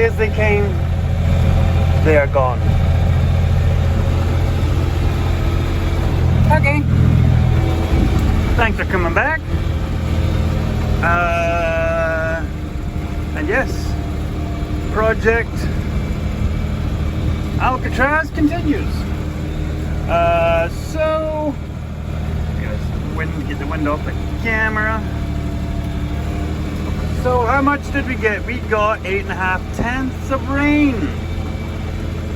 exactly as they came. They are gone. Okay. Thanks for coming back. And yes, project Alcatraz continues. So get the wind off the camera. So how much did we get? We got 8.5 tenths of rain.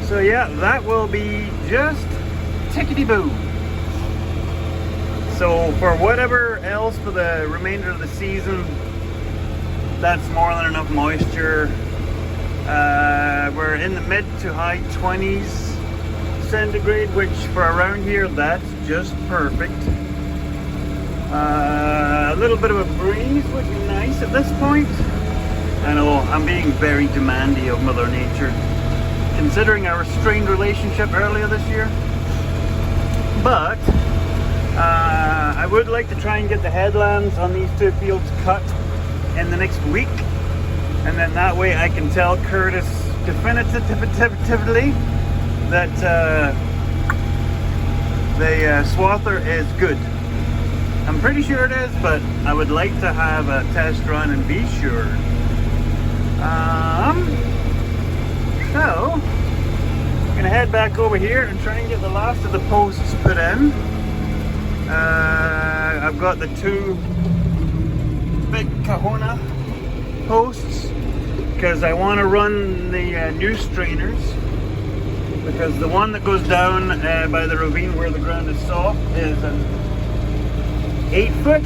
So yeah, that will be just tickety-boo. So for whatever else for the remainder of the season, that's more than enough moisture. We're in the mid to high 20s centigrade, which for around here, that's just perfect. A little bit of a breeze would be nice at this point. I know I'm being very demanding of Mother Nature, considering our strained relationship earlier this year. But I would like to try and get the headlands on these two fields cut in the next week, and then that way I can tell Curtis definitively that the swather is good. I'm pretty sure it is, but I would like to have a test run and be sure. So I'm gonna head back over here and try and get the last of the posts put in. I've got the two big Kahuna posts because I want to run the new strainers, because the one that goes down by the ravine where the ground is soft is an 8 foot.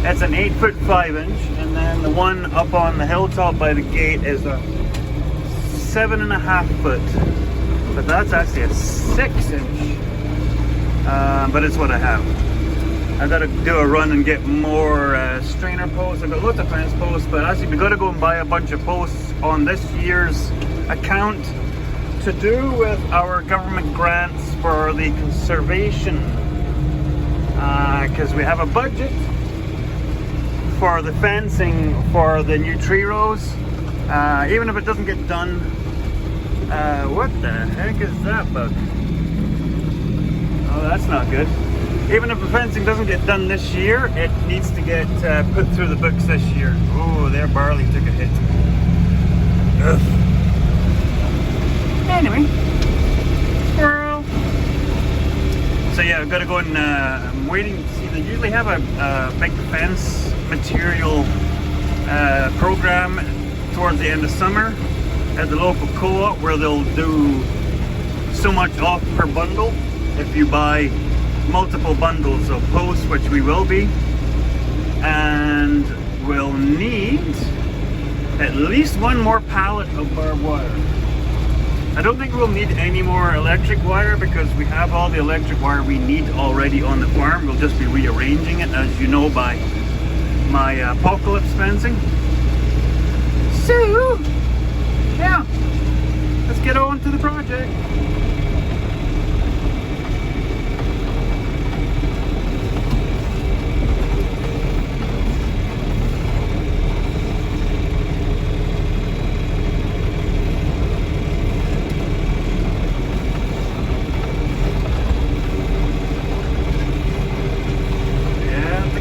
That's an 8 foot 5 inch, and then the one up on the hilltop by the gate is a 7.5 foot, but that's actually a 6 inch. But it's what I have. I've got to do a run and get more strainer posts. I've got lots of fence posts, but actually we've got to go and buy a bunch of posts on this year's account to do with our government grants for the conservation. Because we have a budget for the fencing for the new tree rows. Even if it doesn't get done. What the heck is that bug? Oh, that's not good. Even if the fencing doesn't get done this year, it needs to get put through the books this year. Oh, their barley took a hit. Ugh. Anyway, squirrel. So yeah, I've got to go and I'm waiting to see. They usually have a big fence material program towards the end of summer at the local co-op, where they'll do so much off per bundle if you buy multiple bundles of posts, which we will be, and we'll need at least one more pallet of barbed wire. I don't think we'll need any more electric wire because we have all the electric wire we need already on the farm. We'll just be rearranging it, as you know, by my apocalypse fencing. So yeah, let's get on to the project.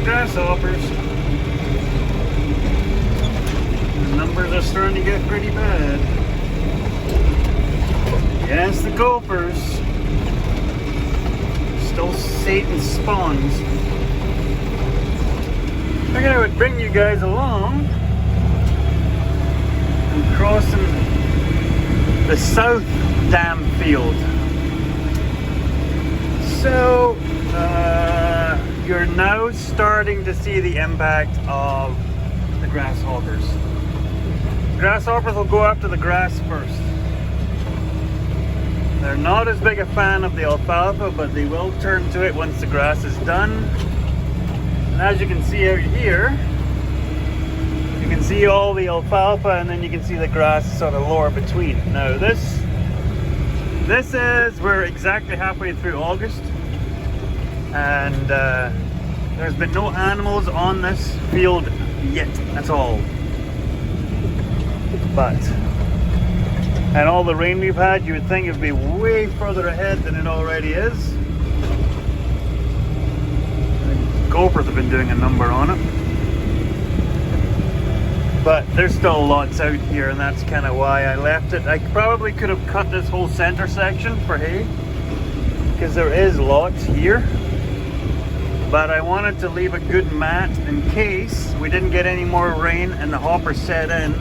Grasshoppers. The numbers are starting to get pretty bad. Yes, the gophers. Still Satan's spawns. I figured I would bring you guys along. I'm crossing the South Dam Field. So, you're now starting to see the impact of the grasshoppers. Grasshoppers will go after the grass first. They're not as big a fan of the alfalfa, but they will turn to it once the grass is done. And as you can see out here, you can see all the alfalfa, and then you can see the grass sort of lower between. Now we're exactly halfway through August. And there's been no animals on this field yet at all. But And all the rain we've had, you would think it would be way further ahead than it already is. The gophers have been doing a number on it. But there's still lots out here, and that's kind of why I left it. I probably could have cut this whole center section for hay, because there is lots here. But I wanted to leave a good mat in case we didn't get any more rain and the hopper set in.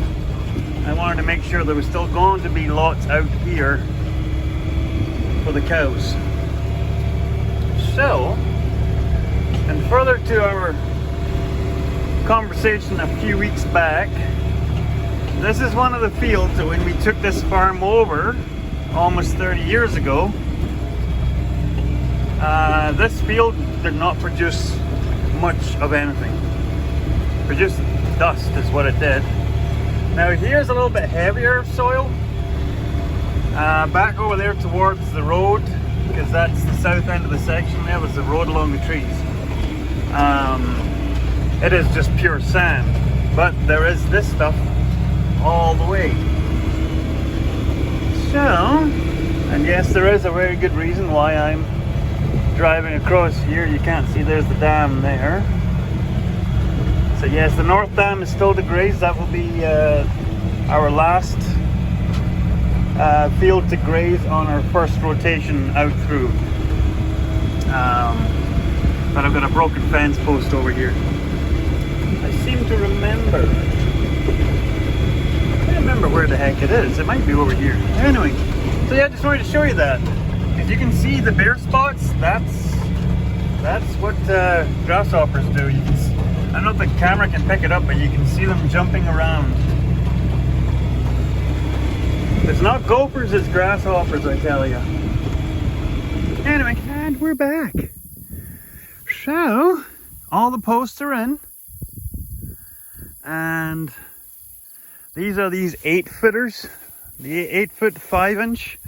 I wanted to make sure there was still going to be lots out here for the cows. So, and further to our conversation a few weeks back, this is one of the fields that when we took this farm over almost 30 years ago, this field did not produce much of anything. Produced dust is what it did. Now here's a little bit heavier soil. Back over there towards the road, because that's the south end of the section there, was the road along the trees. It is just pure sand, but there is this stuff all the way. So, and yes, there is a very good reason why I'm driving across here. You can't see, there's the dam there. So yes, the north dam is still to graze. That will be our last field to graze on our first rotation out through. But I've got a broken fence post over here. I seem to remember. I can't remember where the heck it is. It might be over here. Anyway, so yeah, I just wanted to show you that. If you can see the bare spots, that's what grasshoppers do. You can see, I don't know if the camera can pick it up, but you can see them jumping around. It's not gophers, it's grasshoppers, I tell you. Anyway, and we're back. So, all the posts are in. And these are these 8-footers, the 8-foot 5-inch.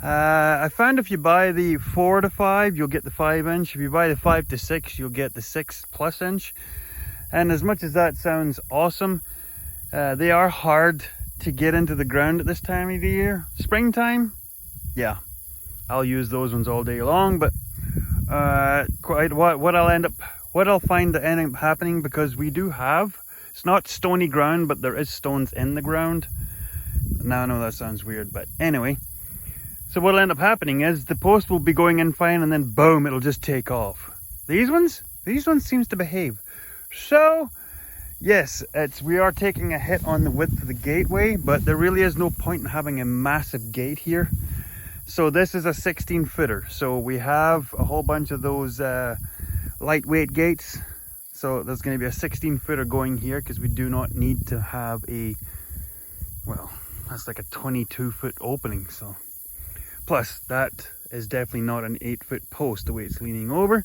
I found if you buy the 4 to 5, you'll get the 5-inch. If you buy the 5 to 6, you'll get the 6+ inch. And as much as that sounds awesome, they are hard to get into the ground at this time of the year. Springtime, yeah, I'll use those ones all day long. But what I'll find that end up happening, because we do have, it's not stony ground, but there is stones in the ground. Now I know that sounds weird, but anyway. So what'll end up happening is the post will be going in fine, and then boom, it'll just take off. These ones seems to behave. So yes, we are taking a hit on the width of the gateway, but there really is no point in having a massive gate here. So this is a 16-footer. So we have a whole bunch of those lightweight gates. So there's going to be a 16-footer going here, because we do not need to have a, well, that's like a 22-foot opening. So plus that is definitely not an 8-foot post the way it's leaning over.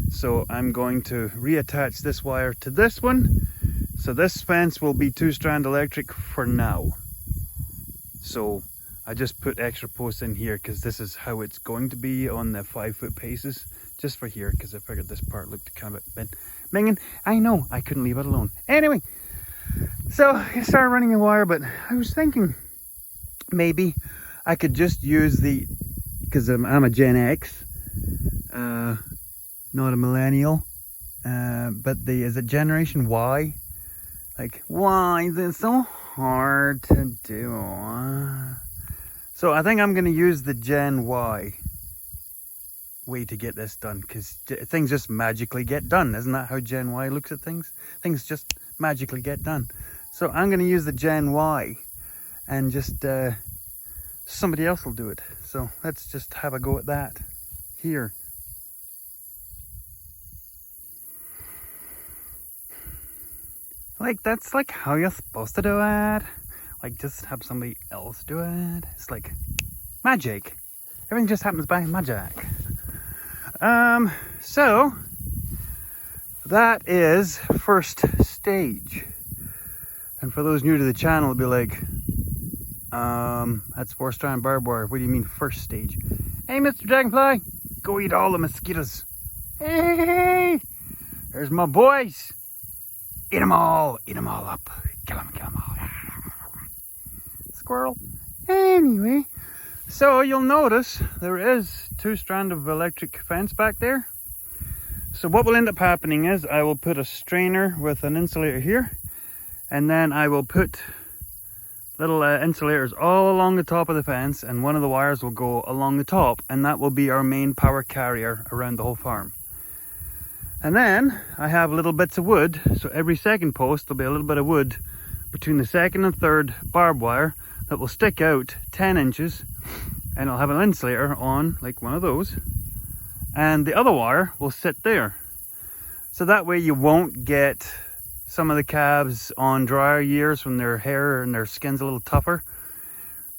So I'm going to reattach this wire to this one. So this fence will be 2-strand electric for now. So I just put extra posts in here because this is how it's going to be on the 5-foot paces, just for here, because I figured this part looked kind of a bit minging. I know, I couldn't leave it alone. Anyway, so I started running the wire, but I was thinking maybe I could just use the, because I'm a Gen X, not a millennial, but is it Generation Y? Like, why is it so hard to do? So I think I'm going to use the Gen Y way to get this done, because things just magically get done. Isn't that how Gen Y looks at things? Things just magically get done. So I'm going to use the Gen Y, and just somebody else will do it. So let's just have a go at that here. Like, that's like how you're supposed to do it. Like, just have somebody else do it. It's like magic. Everything just happens by magic. So that is first stage. And for those new to the channel, it'll be like, that's 4-strand barbed wire. What do you mean first stage? Hey, Mr. Dragonfly, go eat all the mosquitoes. Hey, there's my boys. Eat them all up. Kill them all. Squirrel. Anyway, so you'll notice there is 2 strands of electric fence back there. So what will end up happening is I will put a strainer with an insulator here, and then I will put little insulators all along the top of the fence, and one of the wires will go along the top, and that will be our main power carrier around the whole farm. And then I have little bits of wood, so every second post there'll be a little bit of wood between the second and third barbed wire that will stick out 10 inches, and I'll have an insulator on like one of those, and the other wire will sit there. So that way you won't get some of the calves on drier years when their hair and their skin's a little tougher,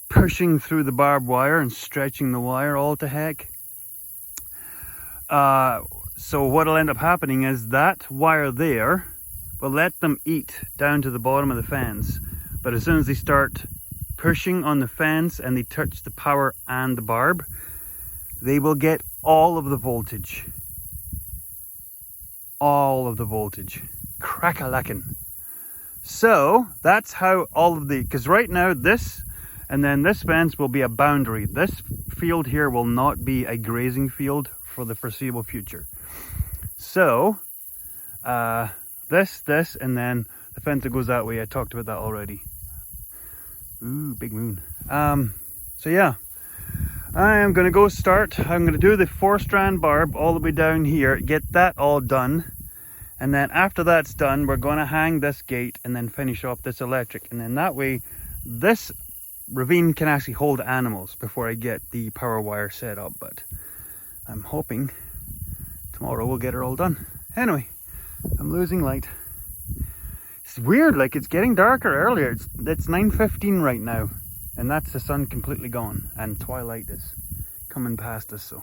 pushing through the barbed wire and stretching the wire all to heck. So what'll end up happening is that wire there will let them eat down to the bottom of the fence. But as soon as they start pushing on the fence and they touch the power and the barb, they will get all of the voltage. All of the voltage. Crack-a-lackin'. So that's how all of the, because right now this and then this fence will be a boundary. This field here will not be a grazing field for the foreseeable future. So this and then the fence that goes that way, I talked about that already. Ooh, big moon. So yeah, I am gonna go start. I'm gonna do the 4-strand barb all the way down here, get that all done. And then after that's done, we're going to hang this gate and then finish off this electric. And then that way, this ravine can actually hold animals before I get the power wire set up. But I'm hoping tomorrow we'll get it all done. Anyway, I'm losing light. It's weird, like it's getting darker earlier. It's 9:15 right now. And that's the sun completely gone. And twilight is coming past us, so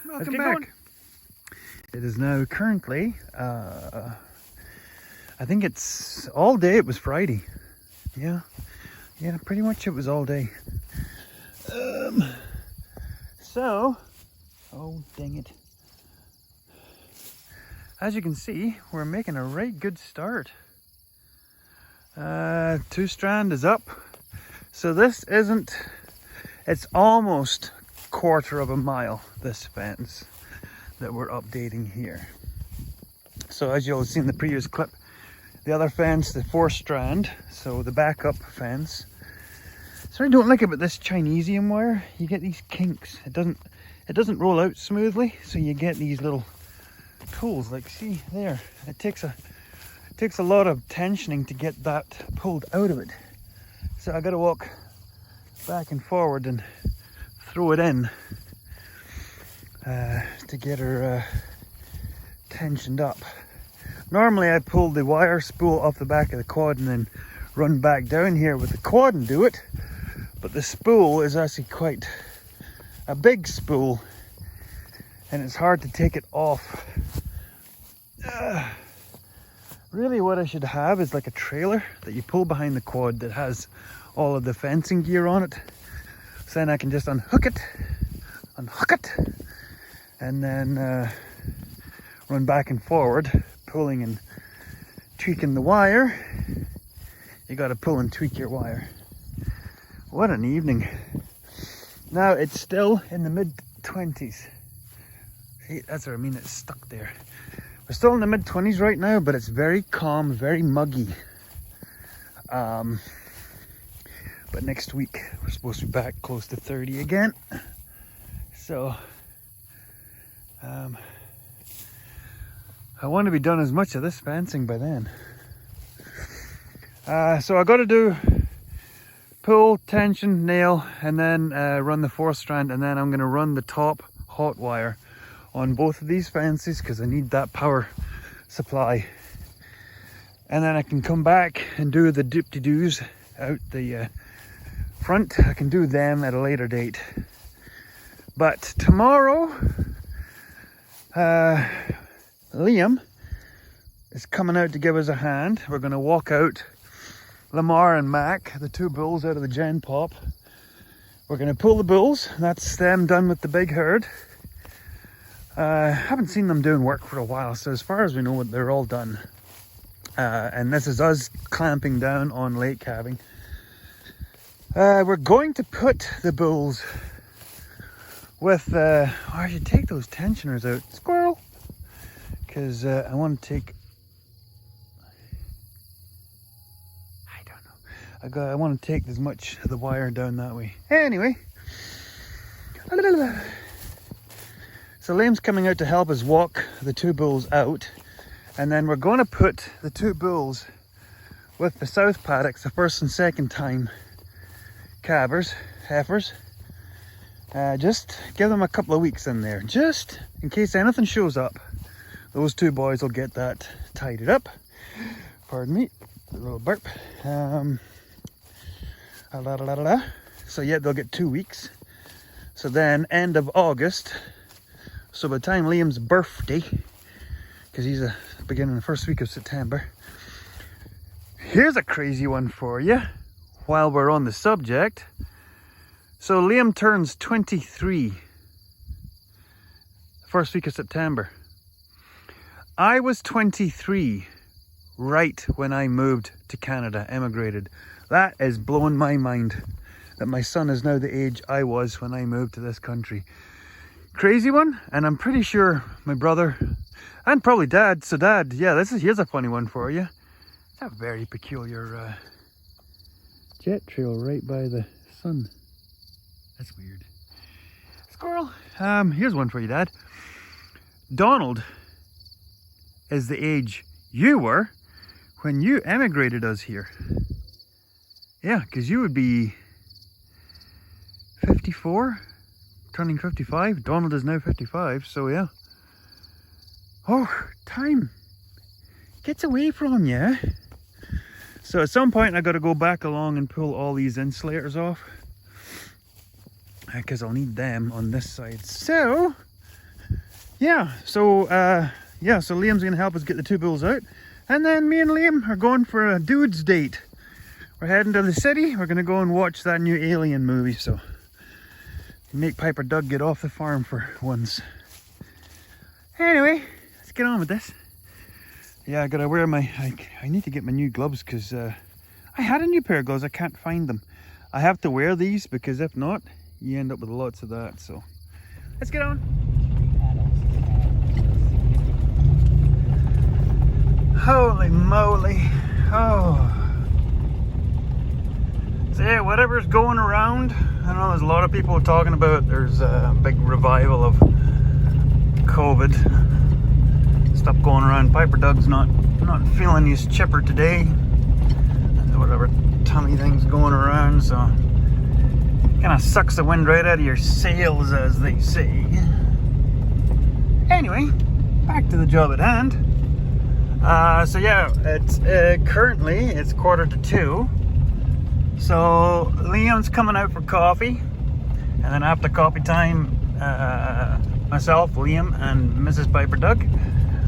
let's get back. Going. It is now currently, I think it's all day. It was Friday. Yeah, pretty much it was all day. So, oh dang it. As you can see, we're making a right good start. 2-strand is up. So this isn't, it's almost 1/4 of a mile, this fence that we're updating here. So as you'll have seen in the previous clip, the other fence, the 4-strand, so the backup fence. So I don't like about this Chinesium wire, you get these kinks. It doesn't roll out smoothly, so you get these little pulls, like see there. It takes a lot of tensioning to get that pulled out of it. So I gotta walk back and forward and throw it in to get her tensioned up. Normally I pull the wire spool off the back of the quad and then run back down here with the quad and do it, but the spool is actually quite a big spool and it's hard to take it off. Really what I should have is like a trailer that you pull behind the quad that has all of the fencing gear on it, so then I can just unhook it, and then run back and forward, pulling and tweaking the wire. You got to pull and tweak your wire. What an evening. Now it's still in the mid-20s. See, that's what I mean, it's stuck there. We're still in the mid-20s right now, but it's very calm, very muggy. But next week we're supposed to be back close to 30 again. So I want to be done as much of this fencing by then. So I got to do pull, tension, nail, and then run the 4-strand, and then I'm going to run the top hot wire on both of these fences because I need that power supply. And then I can come back and do the doop-de-doos out the front. I can do them at a later date. But tomorrow, Liam is coming out to give us a hand. We're going to walk out Lamar and Mac, the 2 bulls out of the gen pop. We're going to pull the bulls. That's them done with the big herd. Haven't seen them doing work for a while, so as far as we know, they're all done. And this is us clamping down on lake calving. We're going to put the bulls with, I should take those tensioners out, squirrel, because I want to take, I don't know, I want to take as much of the wire down that way. Anyway, so Liam's coming out to help us walk the two bulls out, and then we're going to put the two bulls with the south paddocks, the first and second time calvers, heifers. Just give them a couple of weeks in there, just in case anything shows up. Those two boys will get that tidied up. Pardon me, a little burp. So yeah, they'll get 2 weeks. So then end of August, so by the time Liam's birthday, because he's beginning the first week of September. Here's a crazy one for you while we're on the subject. So Liam turns 23 first week of September. I was 23 right when I moved to Canada, emigrated. That is blowing my mind that my son is now the age I was when I moved to this country. Crazy one, and I'm pretty sure my brother and probably dad. So dad, yeah, here's a funny one for you. It's a very peculiar jet trail right by the sun. That's weird. Squirrel. Here's one for you, Dad. Donald is the age you were when you emigrated us here. Yeah, because you would be 54, turning 55. Donald is now 55, so yeah. Oh, time gets away from you. So at some point I got to go back along and pull all these insulators off, because I'll need them on this side. So yeah, so Liam's gonna help us get the two bulls out, and then me and Liam are going for a dude's date. We're heading to the city. We're gonna go and watch that new Alien movie, so make Piper Doug get off the farm for once. Anyway, let's get on with this. Yeah, I gotta wear my, I need to get my new gloves, because I had a new pair of gloves, I can't find them. I have to wear these, because if not, you end up with lots of that. So let's get on. Holy moly. Oh. So yeah, whatever's going around, I know there's a lot of people talking about there's a big revival of COVID stuff going around. Piper Doug's not feeling his chipper today. Whatever tummy thing's going around, so kind of sucks the wind right out of your sails, as they say. Anyway, back to the job at hand. So yeah, it's currently it's 1:45. So Liam's coming out for coffee, and then after coffee time, myself, Liam, and Mrs. Piper Doug,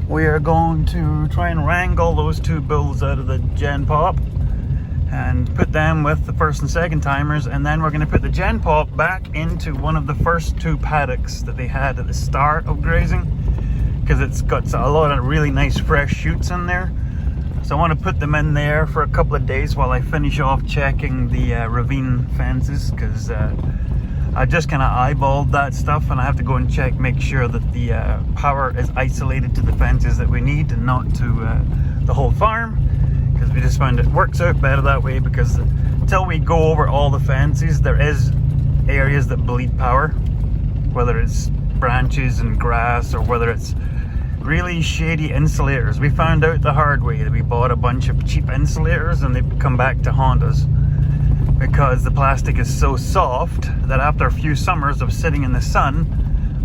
we are going to try and wrangle those two bulls out of the Gen Pop and put them with the first and second timers, and then we're going to put the Gen Pop back into one of the first two paddocks that they had at the start of grazing, because it's got a lot of really nice fresh shoots in there. So I want to put them in there for a couple of days while I finish off checking the ravine fences, because I just kind of eyeballed that stuff, and I have to go and check, make sure that the power is isolated to the fences that we need and not to the whole farm, because we just found it works out better that way, because until we go over all the fences, there is areas that bleed power, whether it's branches and grass or whether it's really shady insulators. We found out the hard way that we bought a bunch of cheap insulators and they've come back to haunt us, because the plastic is so soft that after a few summers of sitting in the sun,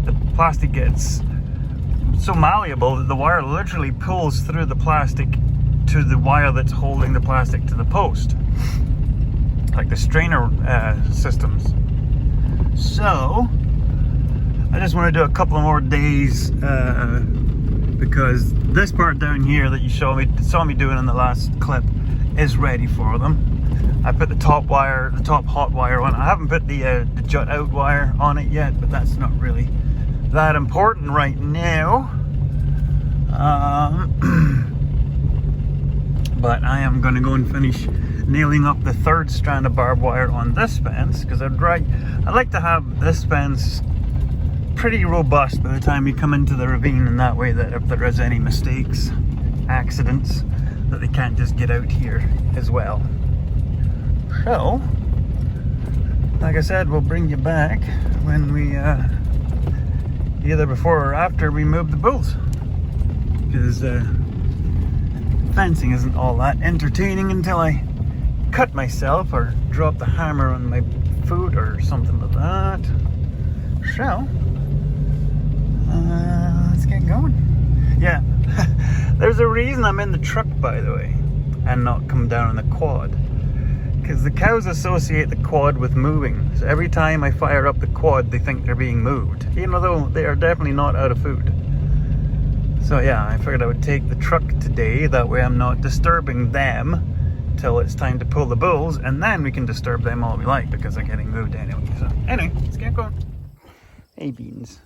the plastic gets so malleable that the wire literally pulls through the plastic to the wire that's holding the plastic to the post, like the strainer systems. So I just want to do a couple of more days, because this part down here that you saw me doing in the last clip is ready for them. I put the top hot wire on. I haven't put the jut out wire on it yet, but that's not really that important right now. But I am going to go and finish nailing up the third strand of barbed wire on this fence, because I'd like to have this fence pretty robust by the time you come into the ravine, and that way that if there is any mistakes, accidents, that they can't just get out here as well. So, like I said, we'll bring you back when we either before or after we move the bulls, because fencing isn't all that entertaining until I cut myself or drop the hammer on my foot or something like that. So let's get going. Yeah, there's a reason I'm in the truck, by the way, and not come down on the quad, because the cows associate the quad with moving. So every time I fire up the quad, they think they're being moved, even though they are definitely not out of food. So yeah, I figured I would take the truck today, that way I'm not disturbing them till it's time to pull the bulls, and then we can disturb them all we like because they're getting moved anyway. So anyway, let's get going. Hey Beans.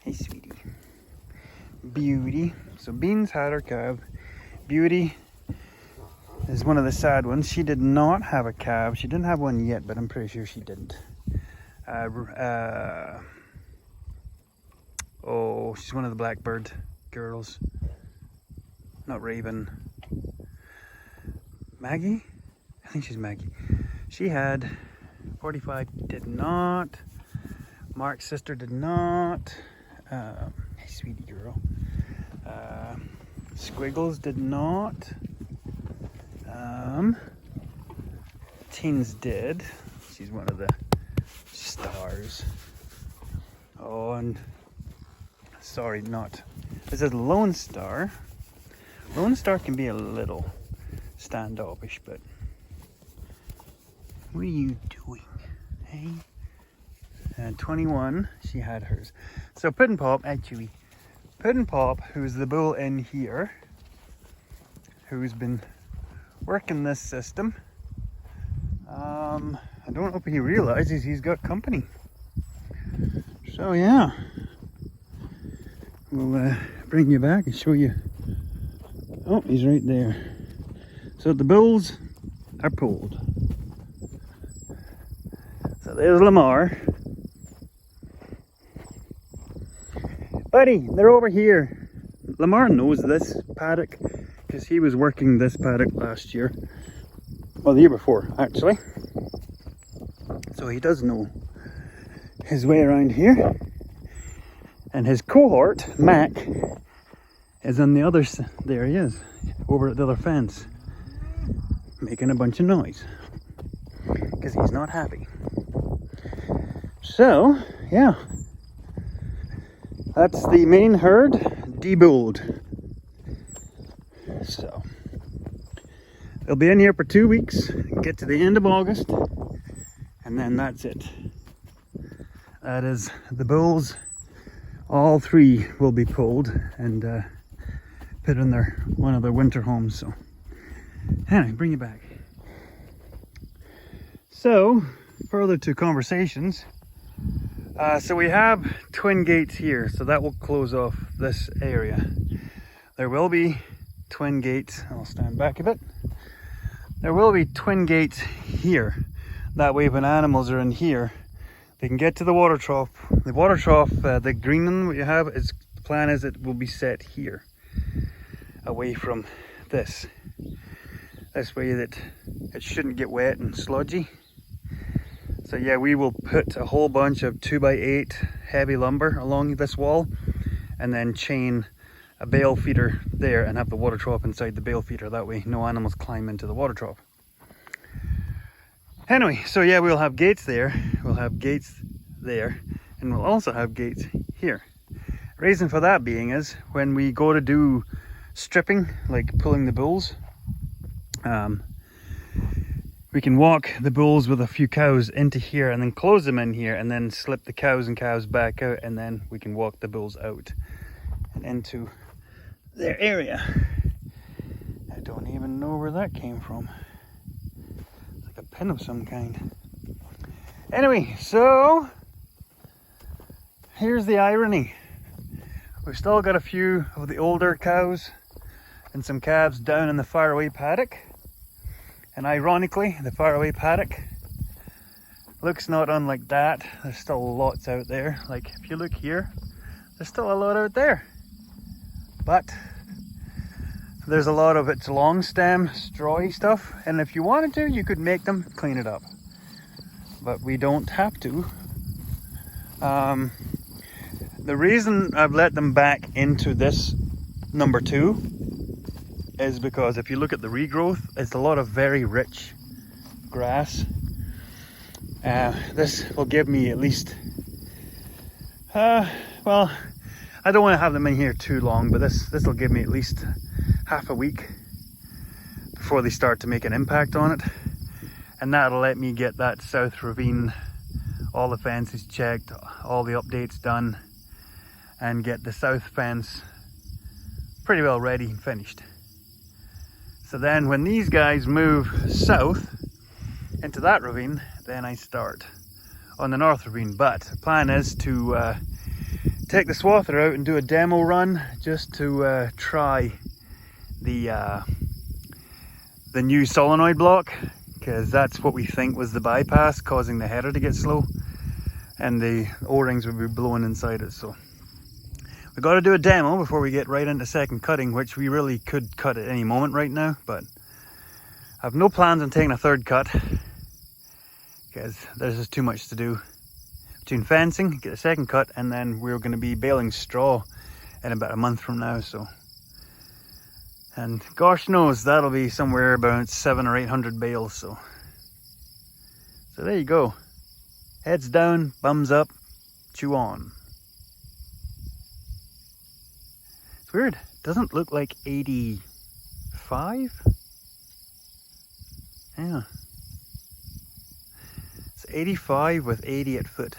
Hey sweetie. Beauty. So Beans had her calf. Beauty is one of the sad ones. She did not have a calf. She didn't have one yet, but I'm pretty sure she didn't. Oh, she's one of the Blackbird girls. Not Raven. Maggie? I think she's Maggie. She had 45, did not. Mark's sister did not. Hey, sweetie girl. Squiggles did not. Teens did. She's one of the stars. Oh, and sorry, not. This is Lone Star. Lone Star can be a little standoffish, but what are you doing? Hey? And 21, she had hers. So Puddin' Pop, actually, Puddin' Pop, who's the bull in here, who's been working this system. I don't know if he realizes he's got company. So yeah, we'll bring you back and show you. Oh, he's right there. So the bulls are pulled. So there's Lamar. Buddy, they're over here. Lamar knows this paddock because he was working this paddock last year. Well, the year before, actually. So he does know his way around here. And his cohort, Mac, is on the other side. There he is, over at the other fence, making a bunch of noise because he's not happy. So, yeah, that's the main herd debulled. So, they'll be in here for 2 weeks, get to the end of August, and then that's it. That is the bulls. All three will be pulled and put in one of their winter homes. So, anyway, bring you back. So, further to conversations. So we have twin gates here, so that will close off this area. There will be twin gates. I'll stand back a bit. There will be twin gates here. That way, when animals are in here, they can get to the water trough. The water trough, the green one that you have, the plan is it will be set here, away from this. This way that it shouldn't get wet and sludgy. So yeah, we will put a whole bunch of 2x8 heavy lumber along this wall, and then chain a bale feeder there and have the water trough inside the bale feeder. That way no animals climb into the water trough. Anyway, so yeah, we'll have gates there, we'll have gates there, and we'll also have gates here. Reason for that being is when we go to do stripping, like pulling the bulls, we can walk the bulls with a few cows into here and then close them in here and then slip the cows and cows back out, and then we can walk the bulls out and into their area. I don't even know where that came from. It's like a pin of some kind. Anyway, so here's the irony. We've still got a few of the older cows and some calves down in the faraway paddock. And ironically, the faraway paddock looks not unlike that. There's still lots out there. Like if you look here, there's still a lot out there. But there's a lot of its long stem, strawy stuff. And if you wanted to, you could make them clean it up. But we don't have to. The reason I've let them back into this number 2 is because if you look at the regrowth, it's a lot of very rich grass. This will give me at least, well, I don't want to have them in here too long, but this will give me at least half a week before they start to make an impact on it. And that'll let me get that south ravine, all the fences checked, all the updates done, and get the south fence pretty well ready and finished. So then when these guys move south into that ravine, then I start on the north ravine. But the plan is to take the swather out and do a demo run just to try the new solenoid block, because that's what we think was the bypass causing the header to get slow, and the O-rings would be blowing inside it. So we got to do a demo before we get right into second cutting, which we really could cut at any moment right now, but I have no plans on taking a third cut because there's just too much to do between fencing, get a second cut, and then we're going to be baling straw in about a month from now. So, and gosh knows that'll be somewhere about 700 or 800 bales. So there you go. Heads down, bums up, chew on. It's weird. It doesn't look like 85. Yeah. It's 85 with 80 at foot.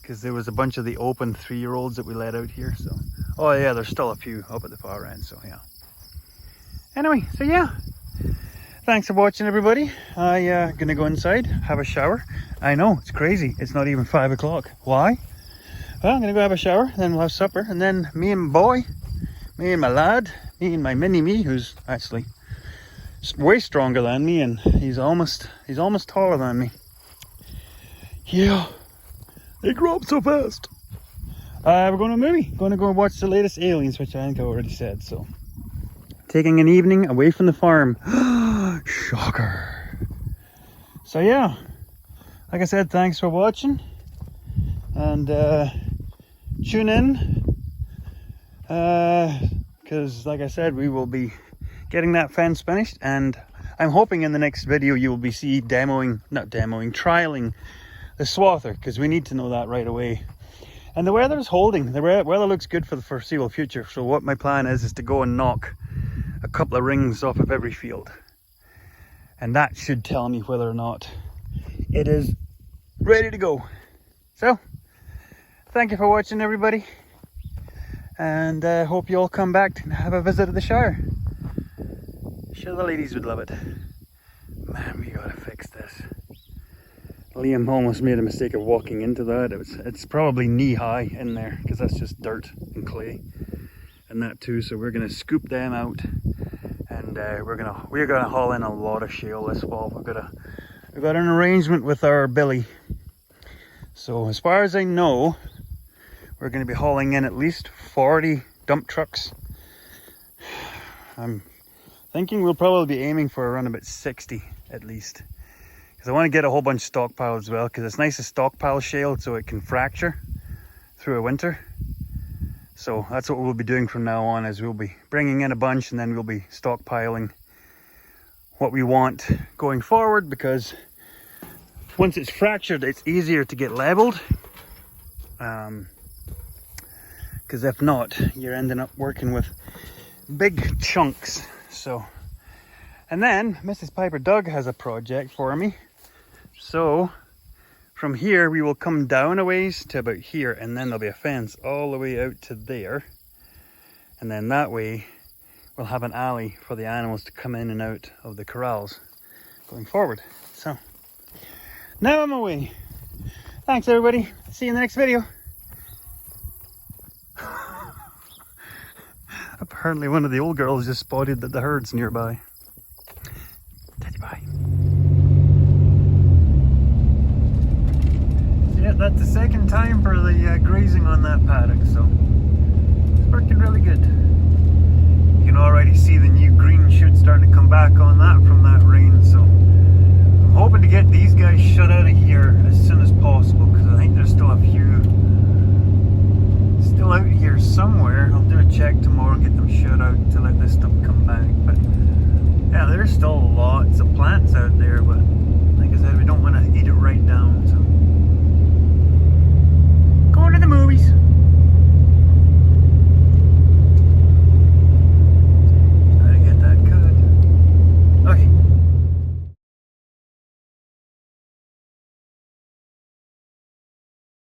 Because there was a bunch of the open 3-year-olds that we let out here. So, oh yeah, there's still a few up at the far end. So yeah. Anyway, so yeah. Thanks for watching, everybody. I'm gonna go inside, have a shower. I know, it's crazy. It's not even 5 o'clock. Why? Well, I'm gonna go have a shower, then we'll have supper, and then me and my boy, me and my lad, me and my mini-me, who's actually way stronger than me, and he's almost taller than me. Yeah, they grow up so fast. We're going to a movie. Going to go watch the latest Aliens, which I think I already said. So, taking an evening away from the farm. Shocker. So yeah, like I said, thanks for watching, and tune in, because like I said, we will be getting that fence finished, and I'm hoping in the next video you will be trialing the swather, because we need to know that right away. And the weather's holding. The weather looks good for the foreseeable future. So what my plan is to go and knock a couple of rings off of every field, and that should tell me whether or not it is ready to go. So thank you for watching, everybody, and I hope you all come back to have a visit at the Shire. Sure, the ladies would love it. Man, we gotta fix this. Liam almost made a mistake of walking into that. It's probably knee high in there, because that's just dirt and clay and that too. So we're gonna scoop them out, and we're gonna haul in a lot of shale this fall. We've got an arrangement with our Billy. So as far as I know, we're gonna be hauling in at least 40 dump trucks. I'm thinking we'll probably be aiming for around about 60 at least, because I want to get a whole bunch stockpiled as well, because it's nice to stockpile shale so it can fracture through a winter. So that's what we'll be doing from now on, is we'll be bringing in a bunch, and then we'll be stockpiling what we want going forward, because once it's fractured, it's easier to get leveled, because if not, you're ending up working with big chunks. So, and then Mrs. Piper Doug has a project for me. So from here we will come down a ways to about here, and then there'll be a fence all the way out to there, and then that way we'll have an alley for the animals to come in and out of the corrals going forward. So now I'm away. Thanks, everybody. See you in the next video. Apparently one of the old girls just spotted that the herd's nearby. on that paddock, so it's working really good. You can already see the new green shoots starting to come back on that from that rain, so I'm hoping to get these guys shut out of here as soon as possible, because I think there's still a few still out here somewhere. I'll do a check tomorrow and get them shut out to let this stuff come back. But yeah, there's still lots of plants out there, but like I said, we don't want to eat it right down, so going to the